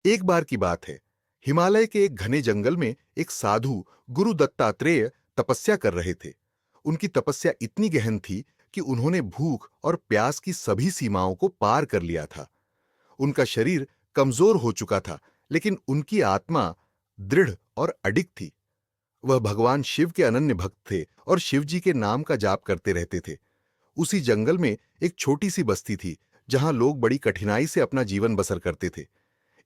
एक बार की बात है। हिमालय के एक घने जंगल में एक साधु गुरु दत्तात्रेय तपस्या कर रहे थे। उनकी तपस्या इतनी गहन थी कि उन्होंने भूख और प्यास की सभी सीमाओं को पार कर लिया था। उनका शरीर कमजोर हो चुका था, लेकिन उनकी आत्मा दृढ़ और अडिग थी। वह भगवान शिव के अनन्य भक्त थे और शिव जी के नाम का जाप करते रहते थे। उसी जंगल में एक छोटी सी बस्ती थी, जहां लोग बड़ी कठिनाई से अपना जीवन बसर करते थे।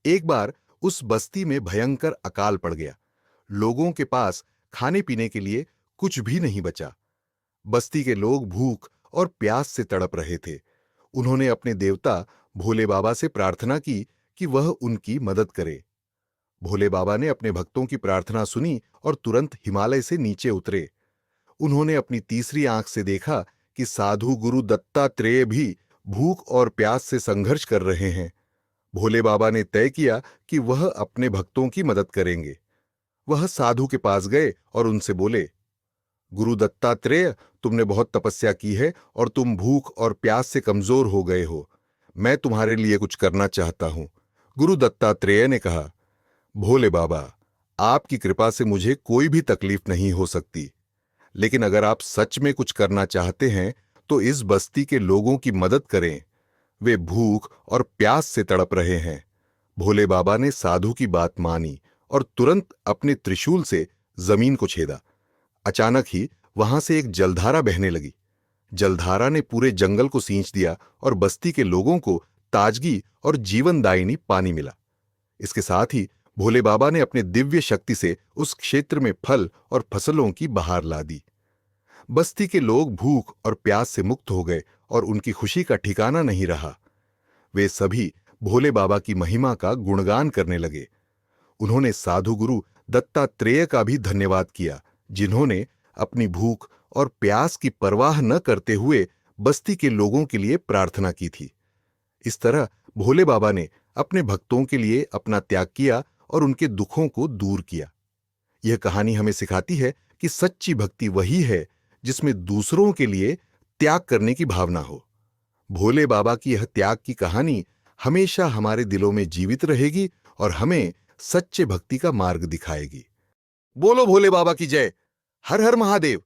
एक बार उस बस्ती में भयंकर अकाल पड़ गया। लोगों के पास खाने पीने के लिए कुछ भी नहीं बचा। बस्ती के लोग भूख और प्यास से तड़प रहे थे। उन्होंने अपने देवता भोले बाबा से प्रार्थना की कि वह उनकी मदद करे। भोले बाबा ने अपने भक्तों की प्रार्थना सुनी और तुरंत हिमालय से नीचे उतरे। उन्होंने अपनी तीसरी आंख से देखा कि साधु गुरु दत्तात्रेय भी भूख और प्यास से संघर्ष कर रहे हैं। भोले बाबा ने तय किया कि वह अपने भक्तों की मदद करेंगे। वह साधु के पास गए और उनसे बोले, गुरु दत्तात्रेय, तुमने बहुत तपस्या की है और तुम भूख और प्यास से कमजोर हो गए हो। मैं तुम्हारे लिए कुछ करना चाहता हूं। गुरु दत्तात्रेय ने कहा, भोले बाबा, आपकी कृपा से मुझे कोई भी तकलीफ नहीं हो सकती, लेकिन अगर आप सच में कुछ करना चाहते हैं तो इस बस्ती के लोगों की मदद करें। वे भूख और प्यास से तड़प रहे हैं। भोले बाबा ने साधु की बात मानी और तुरंत अपने त्रिशूल से जमीन को छेदा। अचानक ही वहां से एक जलधारा बहने लगी। जलधारा ने पूरे जंगल को सींच दिया और बस्ती के लोगों को ताजगी और जीवनदायिनी पानी मिला। इसके साथ ही भोले बाबा ने अपने दिव्य शक्ति से उस क्षेत्र में फल और फसलों की बहार ला दी। बस्ती के लोग भूख और प्यास से मुक्त हो गए और उनकी खुशी का ठिकाना नहीं रहा। वे सभी भोले बाबा की महिमा का गुणगान करने लगे। उन्होंने साधु गुरु दत्तात्रेय का भी धन्यवाद किया, जिन्होंने अपनी भूख और प्यास की परवाह न करते हुए बस्ती के लोगों के लिए प्रार्थना की थी। इस तरह भोले बाबा ने अपने भक्तों के लिए अपना त्याग किया और उनके दुखों को दूर किया। यह कहानी हमें सिखाती है कि सच्ची भक्ति वही है जिसमें दूसरों के लिए त्याग करने की भावना हो। भोले बाबा की यह त्याग की कहानी हमेशा हमारे दिलों में जीवित रहेगी और हमें सच्चे भक्ति का मार्ग दिखाएगी। बोलो भोले बाबा की जय। हर हर महादेव।